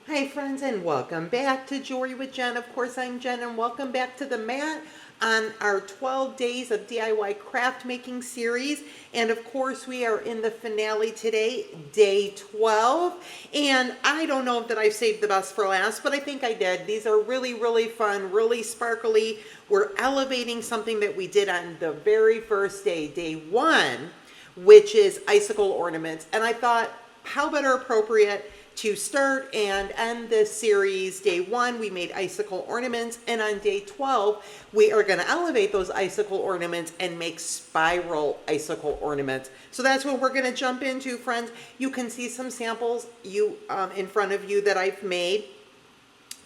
Hi friends, and welcome back to Jewelry with Jen. Of course, I'm Jen, and welcome back to the mat on our 12 days of DIY craft making series. And of course, we are in the finale today, day 12. And I don't know that I saved the best for last, but I think I did. These are really, really fun, really sparkly. We're elevating something that we did on the very first day, day one, which is icicle ornaments. And I thought, how better appropriate to start and end this series. Day one, we made icicle ornaments, and on day 12, we are going to elevate those icicle ornaments and make spiral icicle ornaments. So that's what we're going to jump into, friends. You can see some samples in front of you that I've made.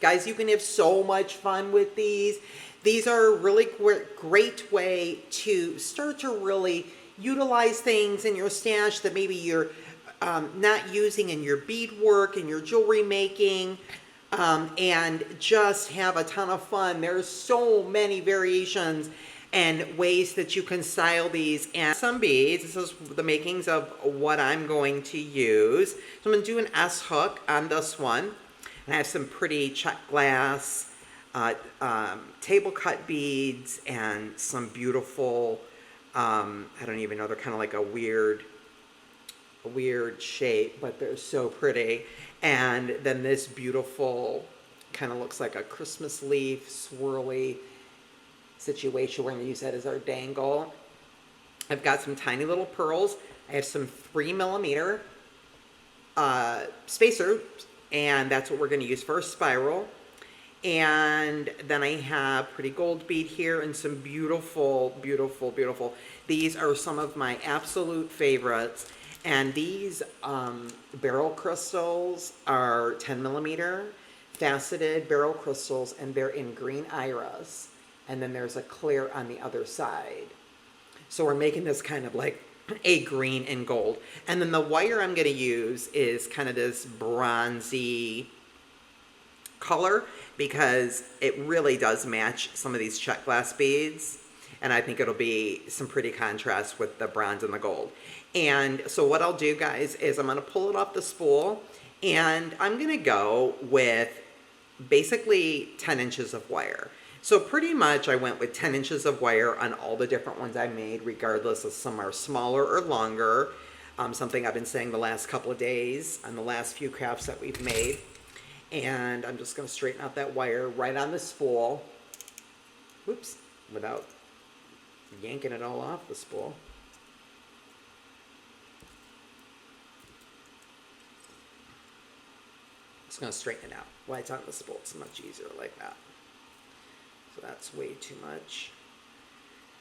Guys, you can have so much fun with these. These are a really great way to start to really utilize things in your stash that maybe you're not using in your beadwork, in your jewelry making, and just have a ton of fun. There's so many variations and ways that you can style these. And some beads, this is the makings of what I'm going to use. So I'm going to do an S hook on this one. And I have some pretty check glass, table cut beads, and some beautiful, I don't even know, they're kind of like a weird shape, but they're so pretty. And then this beautiful, kind of looks like a Christmas leaf, swirly situation. We're going to use that as our dangle. I've got some tiny little pearls. I have some 3mm spacers, and that's what we're going to use for a spiral. And then I have pretty gold bead here and some beautiful, beautiful, beautiful. These are some of my absolute favorites. And these barrel crystals are 10mm faceted barrel crystals, and they're in green iris. And then there's a clear on the other side. So we're making this kind of like a green and gold. And then the wire I'm going to use is kind of this bronzy color, because it really does match some of these check glass beads. And I think it'll be some pretty contrast with the bronze and the gold. And so what I'll do, guys, is I'm going to pull it off the spool, and I'm going to go with basically 10 inches of wire. So pretty much I went with 10 inches of wire on all the different ones I made, regardless of some are smaller or longer. Something I've been saying the last couple of days on the last few crafts that we've made. And I'm just going to straighten out that wire right on the spool. Whoops, without yanking it all off the spool. Just going to straighten it out. While it's on the spool, it's much easier like that. So that's way too much.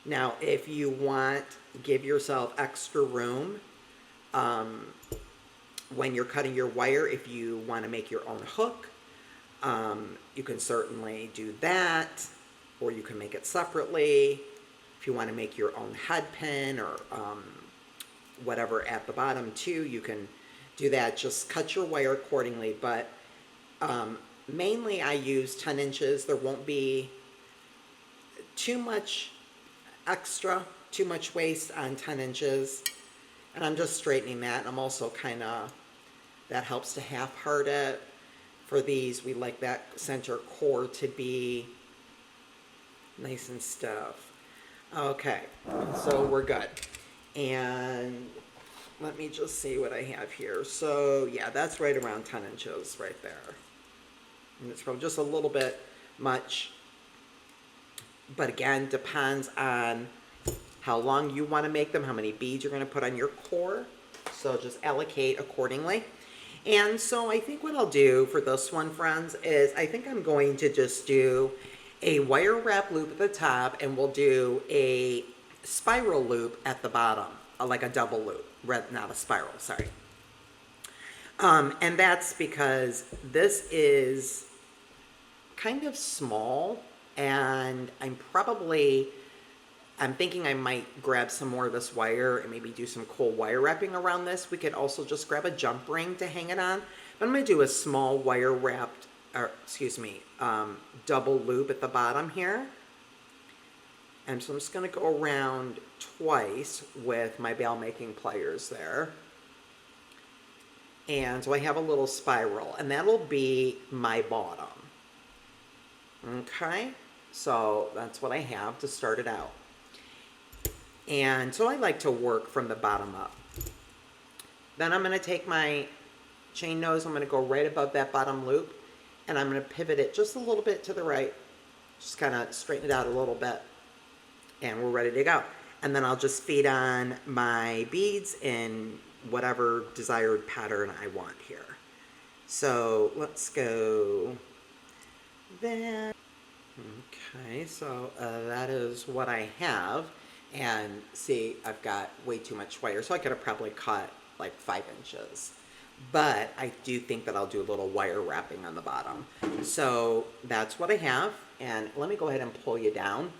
Now, if you want, give yourself extra room when you're cutting your wire. If you want to make your own hook, you can certainly do that, or you can make it separately. If you want to make your own head pin or whatever at the bottom too, you can do that. Just cut your wire accordingly, but mainly I use 10 inches. There won't be too much extra, too much waste on 10 inches. And I'm just straightening that. And I'm also kind of, that helps to half heart it. For these, we like that center core to be nice and stiff. Okay, so we're good. And let me just see what I have here. So yeah, that's right around 10 inches right there. And it's probably just a little bit much. But again, depends on how long you want to make them, how many beads you're going to put on your core. So just allocate accordingly. And so I think what I'll do for this one, friends, is I think I'm going to just do a wire wrap loop at the top, and we'll do a spiral loop at the bottom, like a double loop, not a spiral, sorry. And that's because this is kind of small, and I'm thinking I might grab some more of this wire and maybe do some cool wire wrapping around this. We could also just grab a jump ring to hang it on. But I'm going to do a small wire wrapped, or excuse me, double loop at the bottom here. And so I'm just going to go around twice with my bail making pliers there. And so I have a little spiral, and that'll be my bottom. Okay, so that's what I have to start it out. And so I like to work from the bottom up. Then I'm going to take my chain nose, I'm going to go right above that bottom loop, and I'm going to pivot it just a little bit to the right. Just kind of straighten it out a little bit, and we're ready to go. And then I'll just feed on my beads in whatever desired pattern I want here. So let's go there. Okay, so that is what I have. And see, I've got way too much wire, so I could have probably cut like 5 inches. But I do think that I'll do a little wire wrapping on the bottom. So that's what I have. And let me go ahead and pull you down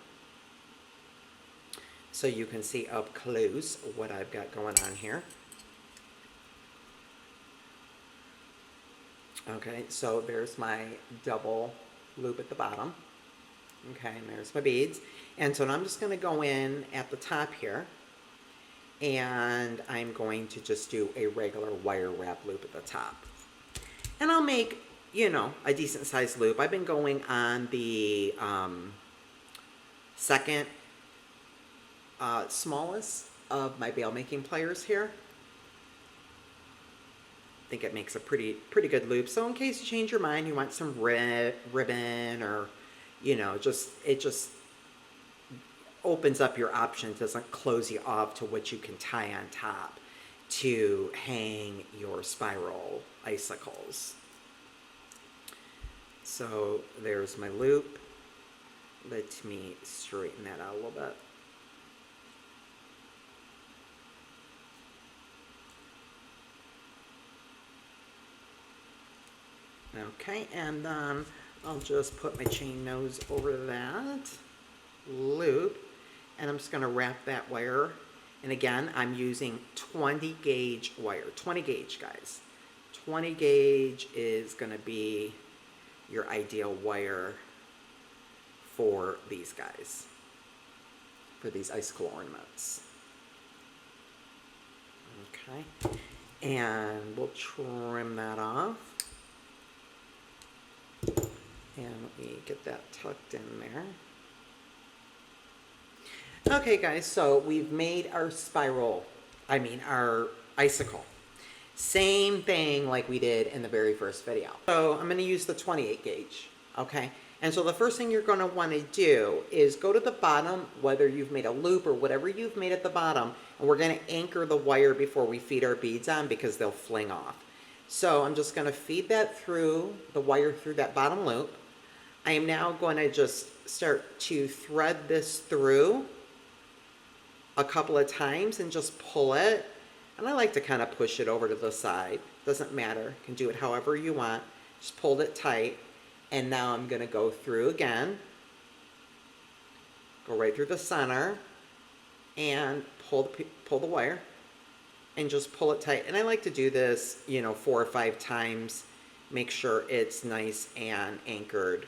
so you can see up close what I've got going on here. Okay, so there's my double loop at the bottom. Okay, and there's my beads. And so now I'm just going to go in at the top here, and I'm going to just do a regular wire wrap loop at the top. And I'll make, you know, a decent sized loop. I've been going on the second smallest of my bail making pliers here. I think it makes a pretty good loop. So in case you change your mind, you want some ribbon, or, you know, it just opens up your options, doesn't close you off to what you can tie on top to hang your spiral icicles. So there's my loop. Let me straighten that out a little bit. Okay, and then I'll just put my chain nose over that loop, and I'm just going to wrap that wire. And again, I'm using 20 gauge wire. 20 gauge, guys. 20 gauge is going to be your ideal wire for these guys, for these icicle ornaments. Okay, and we'll trim that off. And let me get that tucked in there. Okay, guys, so we've made our our icicle. Same thing like we did in the very first video. So I'm going to use the 28 gauge, okay? And so the first thing you're going to want to do is go to the bottom, whether you've made a loop or whatever you've made at the bottom, and we're going to anchor the wire before we feed our beads on because they'll fling off. So I'm just going to feed that through, the wire through that bottom loop. I am now going to just start to thread this through a couple of times and just pull it. And I like to kind of push it over to the side. Doesn't matter. You can do it however you want. Just pull it tight. And now I'm going to go through again. Go right through the center and pull the wire and just pull it tight. And I like to do this, you know, 4 or 5 times. Make sure it's nice and anchored.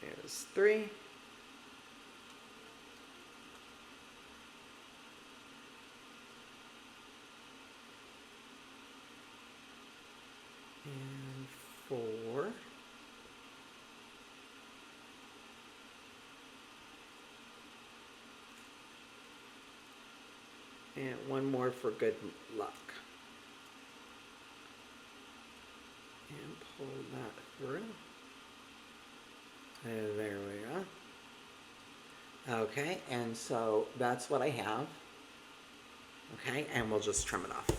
There's 3. And 4. And 1 more for good luck. And pull that through. And there we go. Okay, and so that's what I have. Okay, and we'll just trim it off.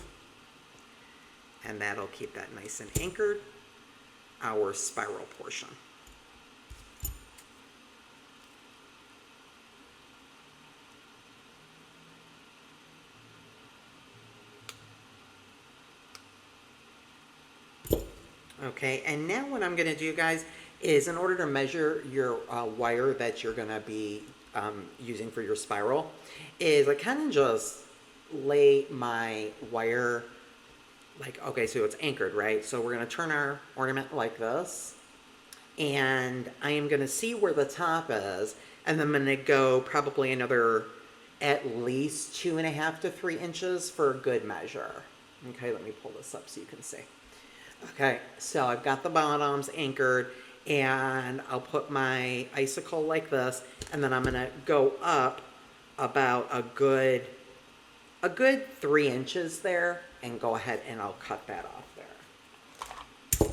And that'll keep that nice and anchored, our spiral portion. Okay, and now what I'm going to do, guys, is in order to measure your wire that you're going to be using for your spiral, is I kind of just lay my wire like, okay, so it's anchored, right? So we're going to turn our ornament like this, and I am going to see where the top is, and then I'm going to go probably another at least 2.5 to 3 inches for a good measure. Okay, let me pull this up so you can see. Okay, so I've got the bottoms anchored, and I'll put my icicle like this, and then I'm gonna go up about a good 3 inches there, and go ahead and I'll cut that off there.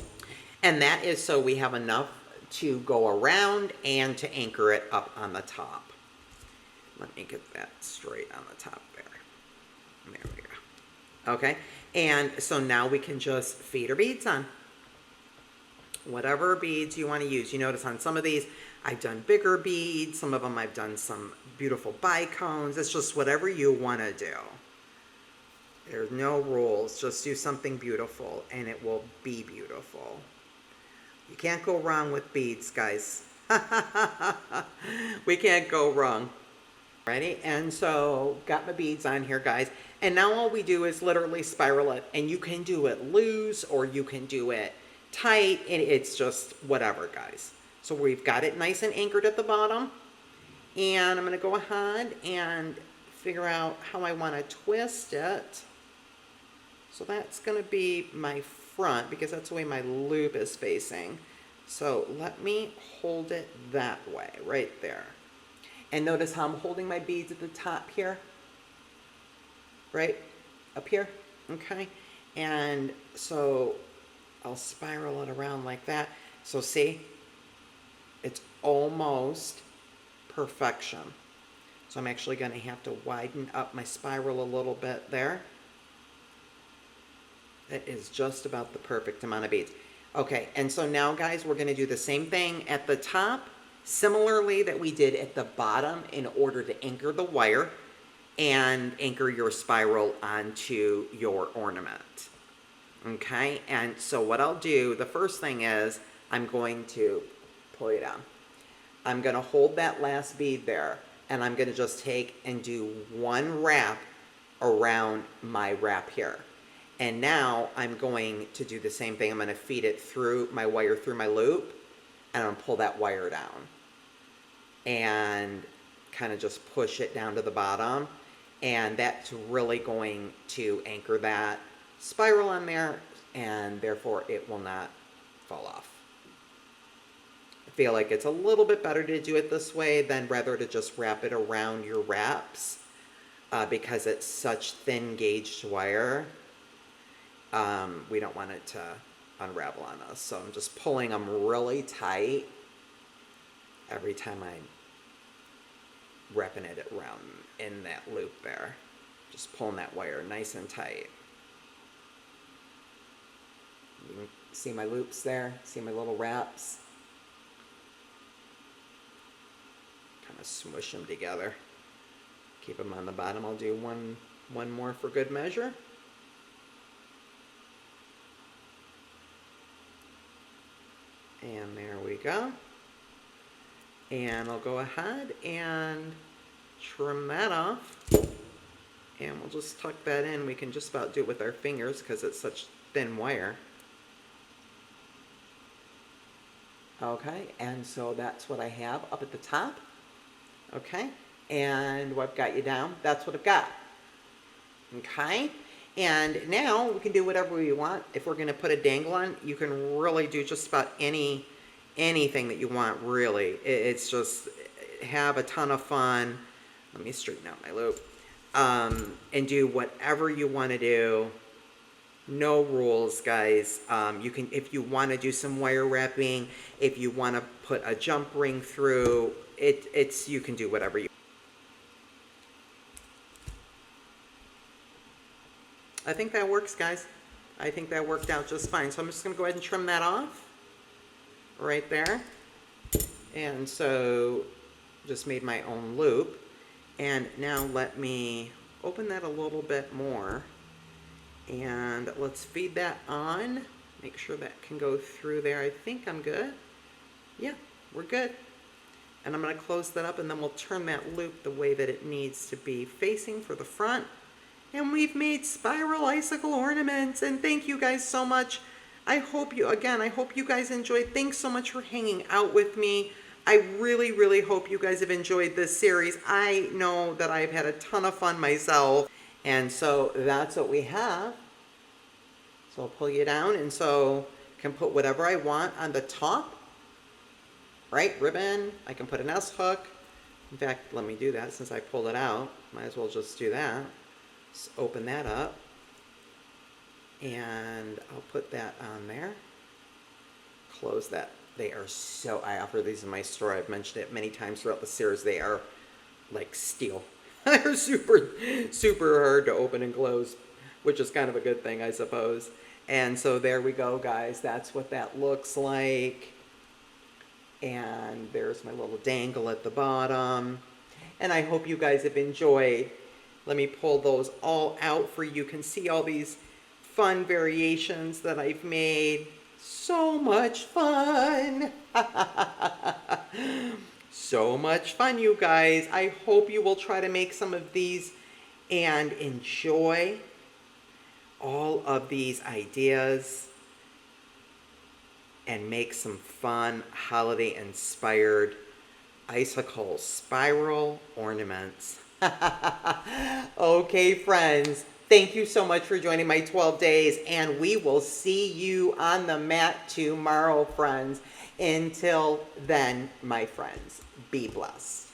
And that is so we have enough to go around and to anchor it up on the top. Let me get that straight on the top there. There we go. Okay, and so now we can just feed our beads on. Whatever beads you want to use. You notice on some of these, I've done bigger beads. Some of them I've done some beautiful bicones. It's just whatever you want to do. There's no rules. Just do something beautiful, and it will be beautiful. You can't go wrong with beads, guys. We can't go wrong. Ready? And so got my beads on here, guys, and now all we do is literally spiral it, and you can do it loose or you can do it tight, and it's just whatever, guys. So we've got it nice and anchored at the bottom, and I'm going to go ahead and figure out how I want to twist it. So that's going to be my front because that's the way my loop is facing. So let me hold it that way, right there. And notice how I'm holding my beads at the top here, right up here, okay? And so I'll spiral it around like that. So see, it's almost perfection. So I'm actually going to have to widen up my spiral a little bit there. That is just about the perfect amount of beads. Okay, and so now, guys, we're going to do the same thing at the top, similarly that we did at the bottom, in order to anchor the wire and anchor your spiral onto your ornament. Okay, and so what I'll do, the first thing is I'm going to pull it down. I'm going to hold that last bead there, and I'm going to just take and do one wrap around my wrap here. And now I'm going to do the same thing. I'm going to feed it through my wire, through my loop, and I'm going to pull that wire down and kind of just push it down to the bottom. And that's really going to anchor that spiral on there, and therefore it will not fall off. I feel like it's a little bit better to do it this way than rather to just wrap it around your wraps because it's such thin gauged wire. We don't want it to unravel on us. So I'm just pulling them really tight every time I'm wrapping it around in that loop there. Just pulling that wire nice and tight. You can see my loops there, see my little wraps. Kind of smush them together. Keep them on the bottom. I'll do one more for good measure. And there we go. And I'll go ahead and trim that off. And we'll just tuck that in. We can just about do it with our fingers because it's such thin wire. Okay, and so that's what I have up at the top. Okay, and what I've got you down, that's what I've got. Okay, and now we can do whatever we want. If we're going to put a dangle on, you can really do just about anything that you want, really. It's just have a ton of fun. Let me straighten out my loop. And do whatever you want to do. No rules, guys. You can, if you want to do some wire wrapping, if you want to put a jump ring through, you can do whatever you. I think that works, guys. I think that worked out just fine. So I'm just going to go ahead and trim that off right there. And so just made my own loop. And now let me open that a little bit more. And let's feed that on. Make sure that can go through there. I think I'm good. Yeah, we're good. And I'm going to close that up, and then we'll turn that loop the way that it needs to be facing for the front. And we've made spiral icicle ornaments. And thank you guys so much. I hope you guys enjoyed. Thanks so much for hanging out with me. I really, really hope you guys have enjoyed this series. I know that I've had a ton of fun myself. And so that's what we have. So I'll pull you down, and so I can put whatever I want on the top. Right, ribbon. I can put an S hook. In fact, let me do that since I pulled it out. Might as well just do that. Just open that up. And I'll put that on there. Close that. They are so, I offer these in my store. I've mentioned it many times throughout the series. They are like steel. They're super, super hard to open and close, which is kind of a good thing, I suppose. And so there we go, guys. That's what that looks like. And there's my little dangle at the bottom. And I hope you guys have enjoyed. Let me pull those all out for you. You can see all these fun variations that I've made. So much fun. So much fun, you guys. I hope you will try to make some of these and enjoy all of these ideas and make some fun holiday inspired icicles, spiral ornaments. Okay, friends, thank you so much for joining my 12 days, and we will see you on the mat tomorrow, friends. Until then, my friends, be blessed.